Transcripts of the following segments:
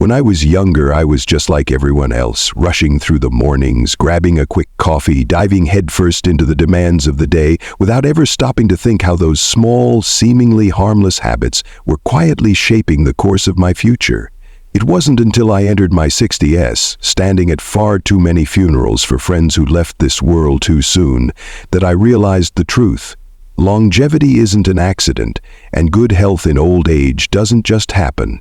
When I was younger, I was just like everyone else, rushing through the mornings, grabbing a quick coffee, diving headfirst into the demands of the day, without ever stopping to think how those small, seemingly harmless habits were quietly shaping the course of my future. It wasn't until I entered my 60s, standing at far too many funerals for friends who left this world too soon, that I realized the truth. Longevity isn't an accident, and good health in old age doesn't just happen.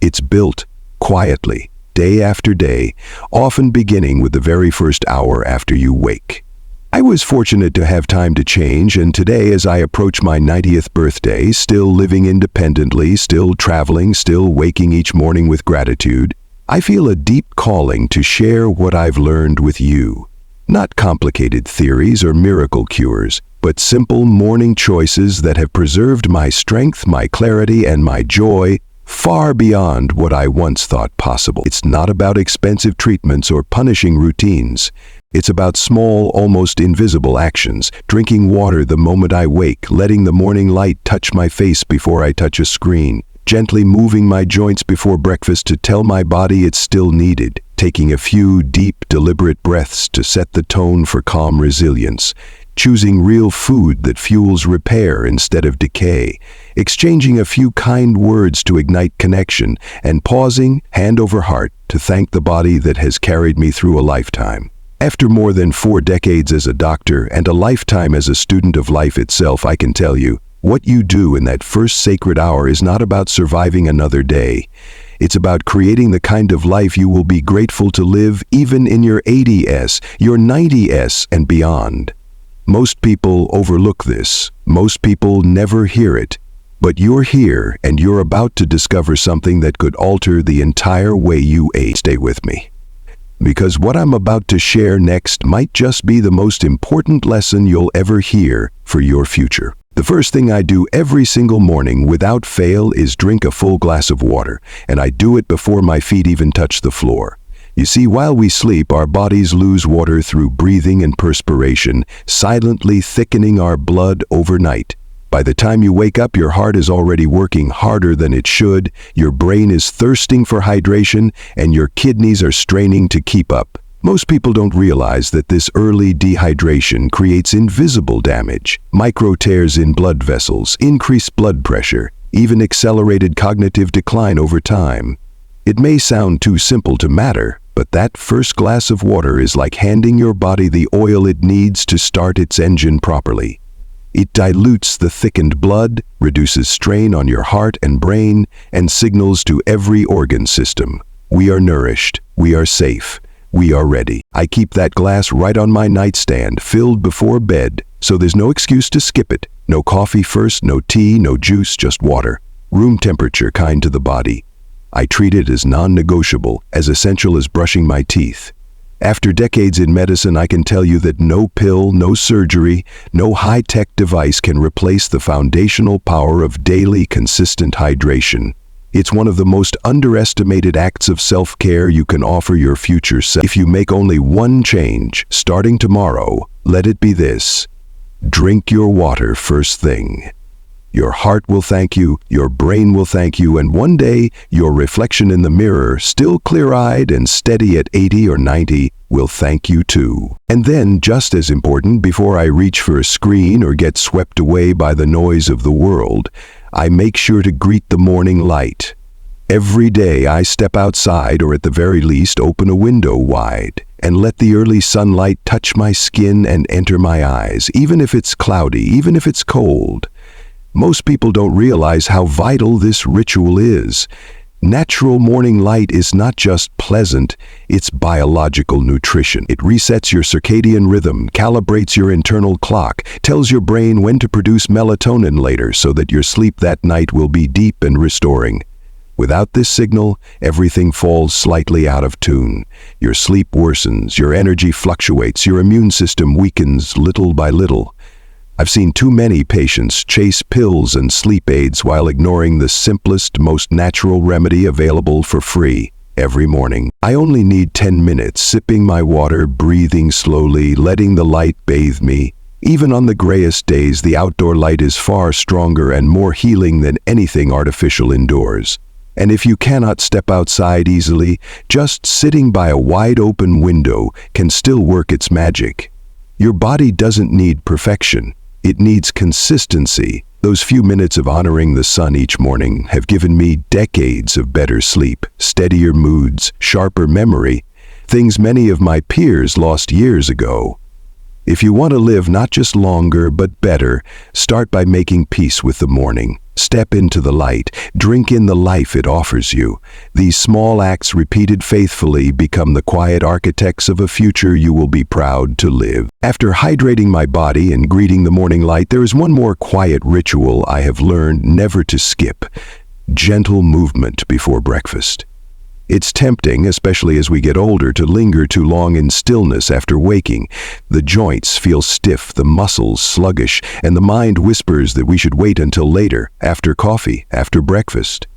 It's built quietly, day after day, often beginning with the very first hour after you wake. I was fortunate to have time to change, and today, as I approach my 90th birthday, still living independently, still traveling, still waking each morning with gratitude, I feel a deep calling to share what I've learned with you. Not complicated theories or miracle cures, but simple morning choices that have preserved my strength, my clarity, and my joy far beyond what I once thought possible. It's not about expensive treatments or punishing routines. It's about small, almost invisible actions, drinking water the moment I wake, letting the morning light touch my face before I touch a screen, gently moving my joints before breakfast to tell my body it's still needed, taking a few deep, deliberate breaths to set the tone for calm resilience, choosing real food that fuels repair instead of decay, exchanging a few kind words to ignite connection, and pausing, hand over heart, to thank the body that has carried me through a lifetime. After more than 4 decades as a doctor and a lifetime as a student of life itself, I can tell you, what you do in that first sacred hour is not about surviving another day. It's about creating the kind of life you will be grateful to live even in your 80s, your 90s, and beyond. Most people overlook this. Most people never hear it. But you're here, and you're about to discover something that could alter the entire way you age. Stay with me. Because what I'm about to share next might just be the most important lesson you'll ever hear for your future. The first thing I do every single morning without fail is drink a full glass of water, and I do it before my feet even touch the floor. You see, while we sleep, our bodies lose water through breathing and perspiration, silently thickening our blood overnight. By the time you wake up, your heart is already working harder than it should, your brain is thirsting for hydration, and your kidneys are straining to keep up. Most people don't realize that this early dehydration creates invisible damage, micro tears in blood vessels, increased blood pressure, even accelerated cognitive decline over time. It may sound too simple to matter, but that first glass of water is like handing your body the oil it needs to start its engine properly. It dilutes the thickened blood, reduces strain on your heart and brain, and signals to every organ system. We are nourished, we are safe, we are ready. I keep that glass right on my nightstand, filled before bed, so there's no excuse to skip it. No coffee first, no tea, no juice, just water. Room temperature, kind to the body. I treat it as non-negotiable, as essential as brushing my teeth. After decades in medicine, I can tell you that no pill, no surgery, no high-tech device can replace the foundational power of daily, consistent hydration. It's one of the most underestimated acts of self-care you can offer your future self. If you make only one change, starting tomorrow, let it be this: drink your water first thing. Your heart will thank you, your brain will thank you, and one day, your reflection in the mirror, still clear-eyed and steady at 80 or 90, will thank you too. And then, just as important, before I reach for a screen or get swept away by the noise of the world, I make sure to greet the morning light. Every day I step outside, or at the very least open a window wide, and let the early sunlight touch my skin and enter my eyes, even if it's cloudy, even if it's cold. Most people don't realize how vital this ritual is. Natural morning light is not just pleasant, it's biological nutrition. It resets your circadian rhythm, calibrates your internal clock, tells your brain when to produce melatonin later so that your sleep that night will be deep and restoring. Without this signal, everything falls slightly out of tune. Your sleep worsens, your energy fluctuates, your immune system weakens little by little. I've seen too many patients chase pills and sleep aids while ignoring the simplest, most natural remedy available for free every morning. I only need 10 minutes, sipping my water, breathing slowly, letting the light bathe me. Even on the grayest days, the outdoor light is far stronger and more healing than anything artificial indoors. And if you cannot step outside easily, just sitting by a wide-open window can still work its magic. Your body doesn't need perfection. It needs consistency. Those few minutes of honoring the sun each morning have given me decades of better sleep, steadier moods, sharper memory, things many of my peers lost years ago. If you want to live not just longer but better, start by making peace with the morning. Step into the light. Drink in the life it offers you. These small acts repeated faithfully become the quiet architects of a future you will be proud to live. After hydrating my body and greeting the morning light, there is one more quiet ritual I have learned never to skip: gentle movement before breakfast. It's tempting, especially as we get older, to linger too long in stillness after waking. The joints feel stiff, the muscles sluggish, and the mind whispers that we should wait until later, after coffee, after breakfast.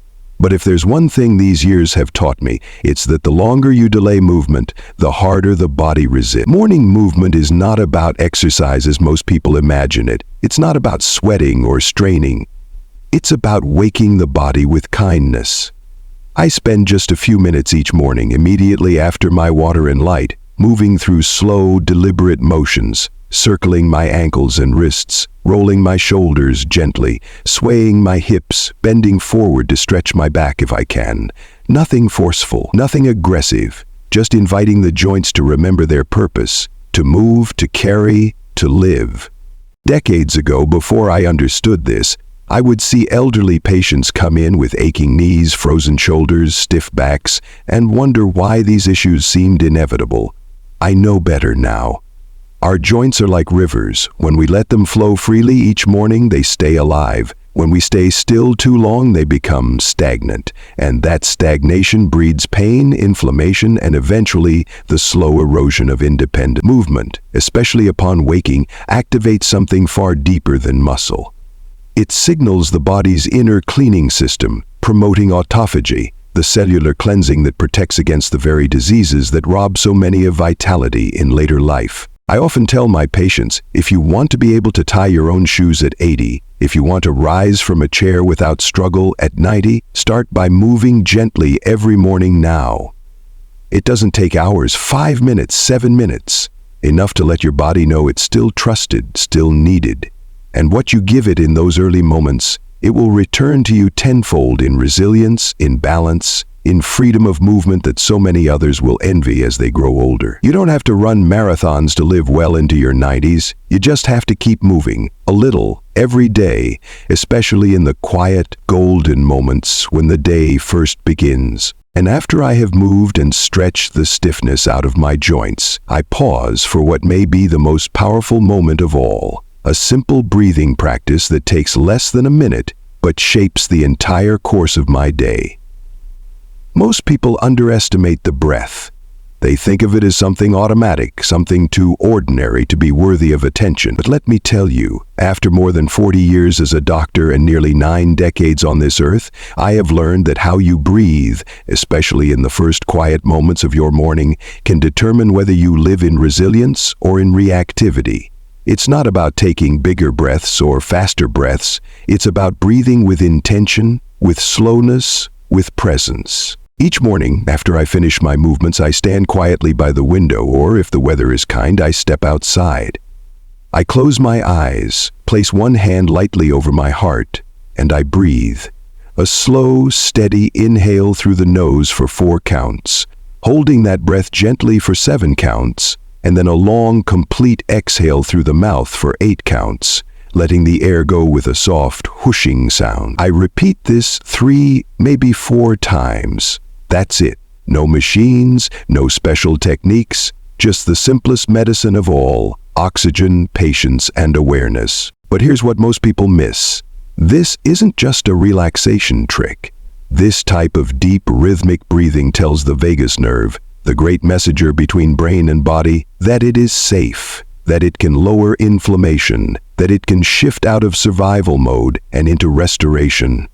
But if there's one thing these years have taught me, it's that the longer you delay movement, the harder the body resists. Morning movement is not about exercise as most people imagine it. It's not about sweating or straining. It's about waking the body with kindness. I spend just a few minutes each morning immediately after my water and light, moving through slow, deliberate motions, circling my ankles and wrists, rolling my shoulders gently, swaying my hips, bending forward to stretch my back if I can. Nothing forceful, nothing aggressive, just inviting the joints to remember their purpose, to move, to carry, to live. Decades ago, before I understood this, I would see elderly patients come in with aching knees, frozen shoulders, stiff backs, and wonder why these issues seemed inevitable. I know better now. Our joints are like rivers. When we let them flow freely each morning, they stay alive. When we stay still too long, they become stagnant. And that stagnation breeds pain, inflammation, and eventually the slow erosion of independent movement, especially upon waking, activates something far deeper than muscle. It signals the body's inner cleaning system, promoting autophagy, the cellular cleansing that protects against the very diseases that rob so many of vitality in later life. I often tell my patients, if you want to be able to tie your own shoes at 80, if you want to rise from a chair without struggle at 90, start by moving gently every morning now. It doesn't take hours, 5 minutes, 7 minutes, enough to let your body know it's still trusted, still needed. And what you give it in those early moments, it will return to you tenfold in resilience, in balance, in freedom of movement that so many others will envy as they grow older. You don't have to run marathons to live well into your 90s. You just have to keep moving, a little, every day, especially in the quiet, golden moments when the day first begins. And after I have moved and stretched the stiffness out of my joints, I pause for what may be the most powerful moment of all. A simple breathing practice that takes less than a minute, but shapes the entire course of my day. Most people underestimate the breath. They think of it as something automatic, something too ordinary to be worthy of attention. But let me tell you, after more than 40 years as a doctor and nearly 9 decades on this earth, I have learned that how you breathe, especially in the first quiet moments of your morning, can determine whether you live in resilience or in reactivity. It's not about taking bigger breaths or faster breaths. It's about breathing with intention, with slowness, with presence. Each morning, after I finish my movements, I stand quietly by the window, or if the weather is kind, I step outside. I close my eyes, place one hand lightly over my heart, and I breathe. A slow, steady inhale through the nose for 4 counts, holding that breath gently for 7 counts, and then a long, complete exhale through the mouth for 8 counts, letting the air go with a soft, whooshing sound. I repeat this 3, maybe 4 times. That's it. No machines, no special techniques, just the simplest medicine of all: oxygen, patience, and awareness. But here's what most people miss. This isn't just a relaxation trick. This type of deep, rhythmic breathing tells the vagus nerve, the great messenger between brain and body, that it is safe, that it can lower inflammation, that it can shift out of survival mode and into restoration.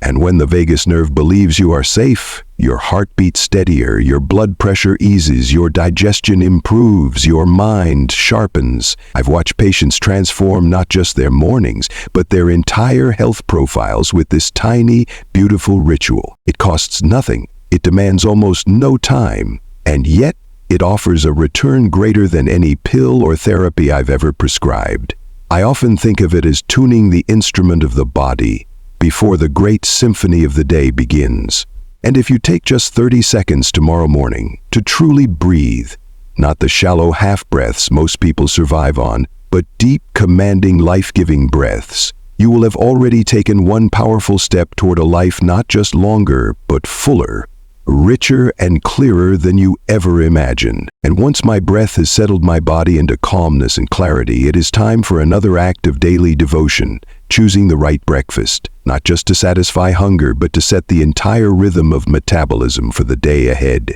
And when the vagus nerve believes you are safe, your heart beats steadier, your blood pressure eases, your digestion improves, your mind sharpens. I've watched patients transform not just their mornings, but their entire health profiles with this tiny, beautiful ritual. It costs nothing. It demands almost no time. And yet, it offers a return greater than any pill or therapy I've ever prescribed. I often think of it as tuning the instrument of the body before the great symphony of the day begins. And if you take just 30 seconds tomorrow morning to truly breathe, not the shallow half-breaths most people survive on, but deep, commanding, life-giving breaths, you will have already taken one powerful step toward a life not just longer, but fuller, richer and clearer than you ever imagined. And once my breath has settled my body into calmness and clarity, it is time for another act of daily devotion, choosing the right breakfast, not just to satisfy hunger, but to set the entire rhythm of metabolism for the day ahead.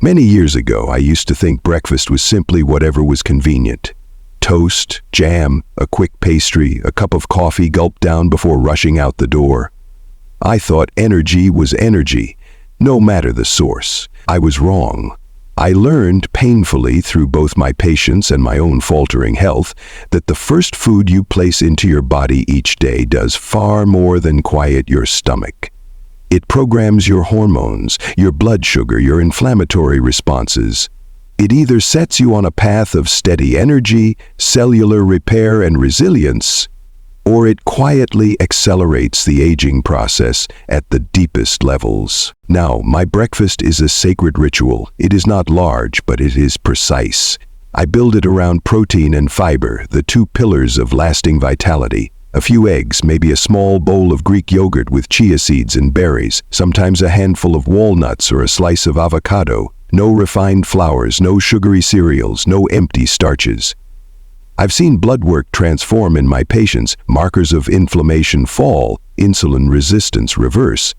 Many years ago, I used to think breakfast was simply whatever was convenient. Toast, jam, a quick pastry, a cup of coffee gulped down before rushing out the door. I thought energy was energy, no matter the source. I was wrong. I learned painfully through both my patients and my own faltering health that the first food you place into your body each day does far more than quiet your stomach. It programs your hormones, your blood sugar, your inflammatory responses. It either sets you on a path of steady energy, cellular repair and resilience, or it quietly accelerates the aging process at the deepest levels. Now, my breakfast is a sacred ritual. It is not large, but it is precise. I build it around protein and fiber, the two pillars of lasting vitality. A few eggs, maybe a small bowl of Greek yogurt with chia seeds and berries, sometimes a handful of walnuts or a slice of avocado. No refined flours, no sugary cereals, no empty starches. I've seen blood work transform in my patients, markers of inflammation fall, insulin resistance reverse,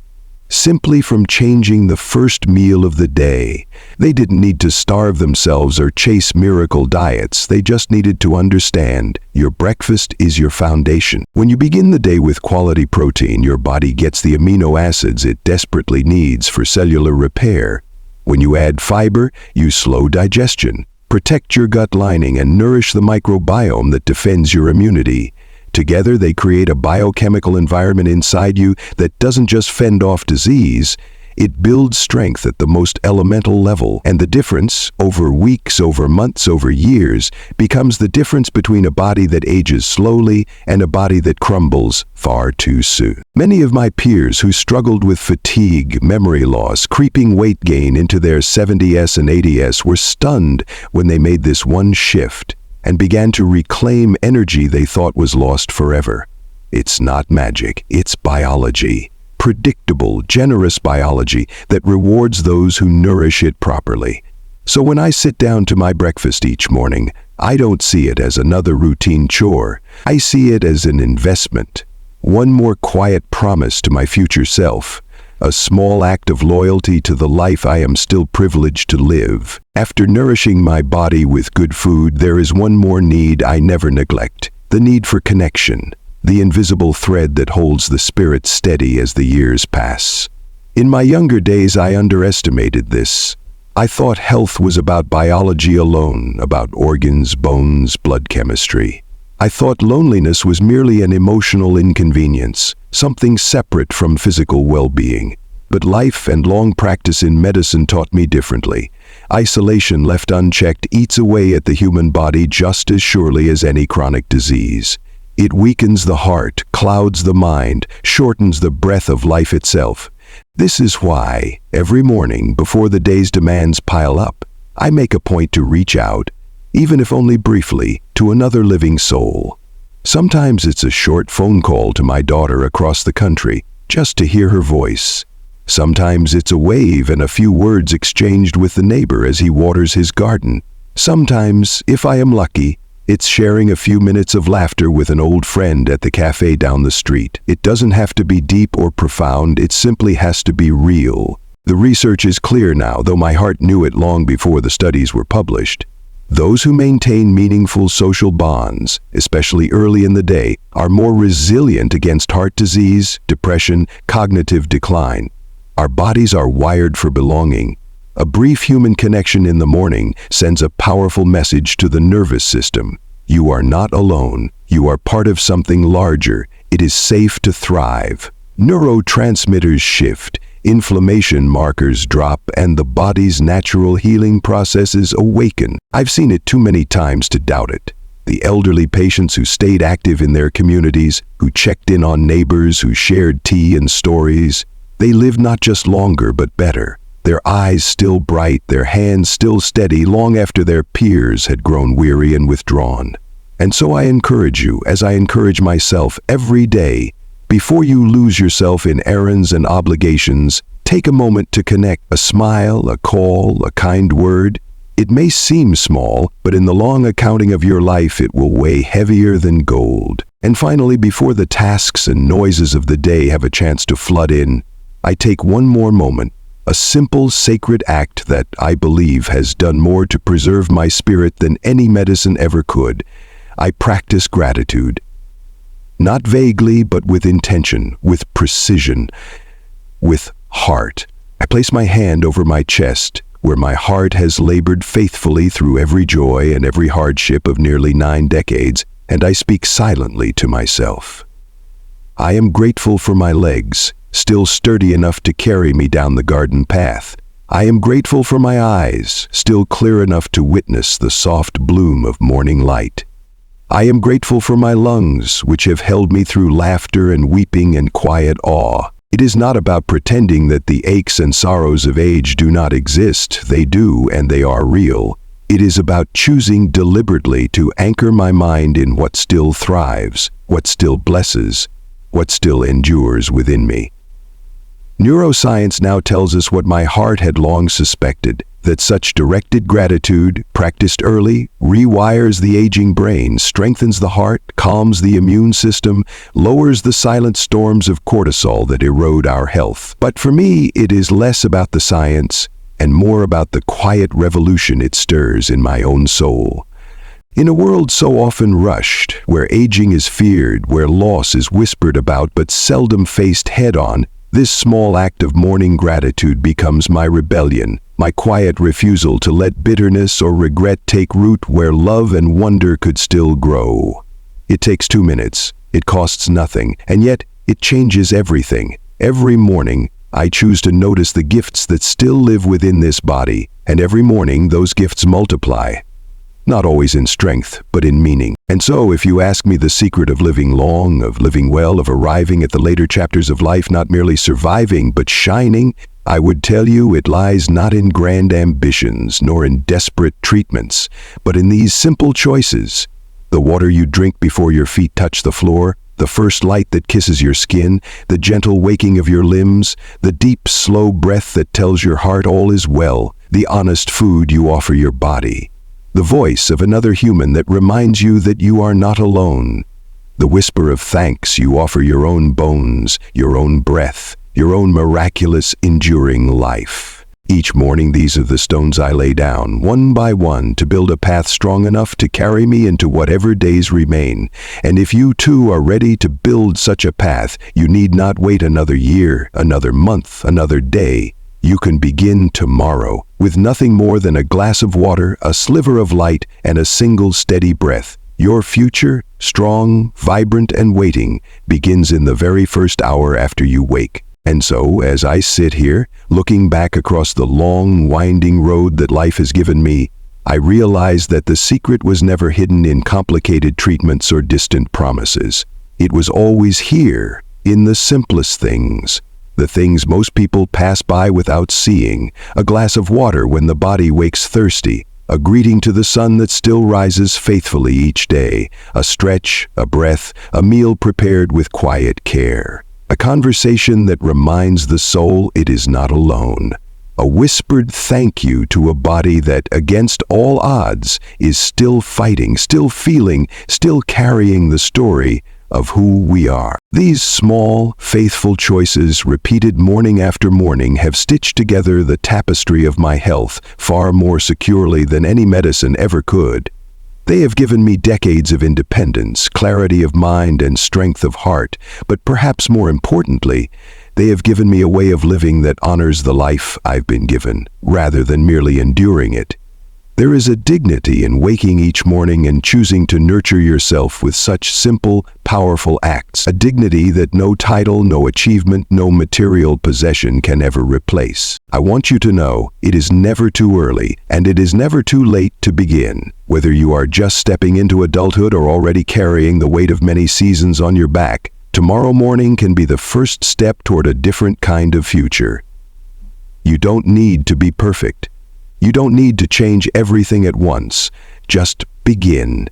simply from changing the first meal of the day. They didn't need to starve themselves or chase miracle diets. They just needed to understand your breakfast is your foundation. When you begin the day with quality protein, your body gets the amino acids it desperately needs for cellular repair. When you add fiber, you slow digestion, protect your gut lining, and nourish the microbiome that defends your immunity. Together, they create a biochemical environment inside you that doesn't just fend off disease, it builds strength at the most elemental level. And the difference, over weeks, over months, over years, becomes the difference between a body that ages slowly and a body that crumbles far too soon. Many of my peers who struggled with fatigue, memory loss, creeping weight gain into their 70s and 80s were stunned when they made this one shift and began to reclaim energy they thought was lost forever. It's not magic, it's biology. Predictable, generous biology that rewards those who nourish it properly. So when I sit down to my breakfast each morning, I don't see it as another routine chore. I see it as an investment. One more quiet promise to my future self. A small act of loyalty to the life I am still privileged to live. After nourishing my body with good food, there is one more need I never neglect. The need for connection. The invisible thread that holds the spirit steady as the years pass. In my younger days, I underestimated this. I thought health was about biology alone, about organs, bones, blood chemistry. I thought loneliness was merely an emotional inconvenience, something separate from physical well-being. But life and long practice in medicine taught me differently. Isolation left unchecked eats away at the human body just as surely as any chronic disease. It weakens the heart, clouds the mind, shortens the breath of life itself. This is why, every morning before the day's demands pile up, I make a point to reach out, even if only briefly, to another living soul. Sometimes it's a short phone call to my daughter across the country, just to hear her voice. Sometimes it's a wave and a few words exchanged with the neighbor as he waters his garden. Sometimes, if I am lucky, it's sharing a few minutes of laughter with an old friend at the cafe down the street. It doesn't have to be deep or profound, it simply has to be real. The research is clear now, though my heart knew it long before the studies were published. Those who maintain meaningful social bonds, especially early in the day, are more resilient against heart disease, depression, cognitive decline. Our bodies are wired for belonging. A brief human connection in the morning sends a powerful message to the nervous system. You are not alone. You are part of something larger. It is safe to thrive. Neurotransmitters shift, inflammation markers drop, and the body's natural healing processes awaken. I've seen it too many times to doubt it. The elderly patients who stayed active in their communities, who checked in on neighbors, who shared tea and stories, they lived not just longer but better. Their eyes still bright, their hands still steady long after their peers had grown weary and withdrawn. And so I encourage you, as I encourage myself every day, before you lose yourself in errands and obligations, take a moment to connect. A smile, a call, a kind word. It may seem small, but in the long accounting of your life it will weigh heavier than gold. And finally, before the tasks and noises of the day have a chance to flood in, I take one more moment, a simple, sacred act that I believe has done more to preserve my spirit than any medicine ever could. I practice gratitude. Not vaguely, but with intention, with precision, with heart. I place my hand over my chest, where my heart has labored faithfully through every joy and every hardship of nearly 9 decades, and I speak silently to myself. I am grateful for my legs, still sturdy enough to carry me down the garden path. I am grateful for my eyes, still clear enough to witness the soft bloom of morning light. I am grateful for my lungs, which have held me through laughter and weeping and quiet awe. It is not about pretending that the aches and sorrows of age do not exist. They do, and they are real. It is about choosing deliberately to anchor my mind in what still thrives, what still blesses, what still endures within me. Neuroscience now tells us what my heart had long suspected, that such directed gratitude, practiced early, rewires the aging brain, strengthens the heart, calms the immune system, lowers the silent storms of cortisol that erode our health. But for me, it is less about the science and more about the quiet revolution it stirs in my own soul. In a world so often rushed, where aging is feared, where loss is whispered about but seldom faced head-on, this small act of morning gratitude becomes my rebellion, my quiet refusal to let bitterness or regret take root where love and wonder could still grow. It takes 2 minutes, it costs nothing, and yet it changes everything. Every morning, I choose to notice the gifts that still live within this body, and every morning those gifts multiply. Not always in strength, but in meaning. And so, if you ask me the secret of living long, of living well, of arriving at the later chapters of life not merely surviving, but shining, I would tell you it lies not in grand ambitions, nor in desperate treatments, but in these simple choices. The water you drink before your feet touch the floor, the first light that kisses your skin, the gentle waking of your limbs, the deep, slow breath that tells your heart all is well, the honest food you offer your body. The voice of another human that reminds you that you are not alone. The whisper of thanks you offer your own bones, your own breath, your own miraculous, enduring life. Each morning these are the stones I lay down, one by one, to build a path strong enough to carry me into whatever days remain. And if you too are ready to build such a path, you need not wait another year, another month, another day. You can begin tomorrow, with nothing more than a glass of water, a sliver of light, and a single steady breath. Your future, strong, vibrant, and waiting, begins in the very first hour after you wake. And so, as I sit here, looking back across the long, winding road that life has given me, I realize that the secret was never hidden in complicated treatments or distant promises. It was always here, in the simplest things. The things most people pass by without seeing, a glass of water when the body wakes thirsty, a greeting to the sun that still rises faithfully each day, a stretch, a breath, a meal prepared with quiet care, a conversation that reminds the soul it is not alone, a whispered thank you to a body that, against all odds, is still fighting, still feeling, still carrying the story of who we are. These small, faithful choices, repeated morning after morning, have stitched together the tapestry of my health far more securely than any medicine ever could. They have given me decades of independence, clarity of mind, and strength of heart, but perhaps more importantly, they have given me a way of living that honors the life I've been given, rather than merely enduring it. There is a dignity in waking each morning and choosing to nurture yourself with such simple, powerful acts, a dignity that no title, no achievement, no material possession can ever replace. I want you to know it is never too early, and it is never too late to begin. Whether you are just stepping into adulthood or already carrying the weight of many seasons on your back, tomorrow morning can be the first step toward a different kind of future. You don't need to be perfect. You don't need to change everything at once. Just begin.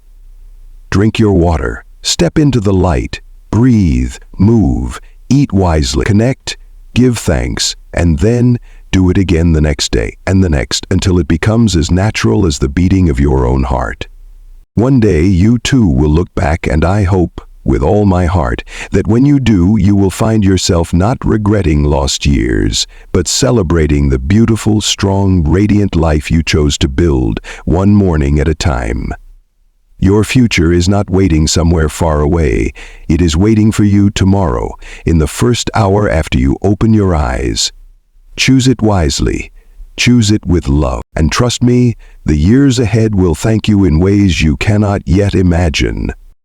Drink your water. Step into the light. Breathe. Move. Eat wisely. Connect. Give thanks. And then do it again the next day and the next until it becomes as natural as the beating of your own heart. One day you too will look back, and I hope, with all my heart, that when you do, you will find yourself not regretting lost years, but celebrating the beautiful, strong, radiant life you chose to build, one morning at a time. Your future is not waiting somewhere far away. It is waiting for you tomorrow, in the first hour after you open your eyes. Choose it wisely. Choose it with love. And trust me, the years ahead will thank you in ways you cannot yet imagine.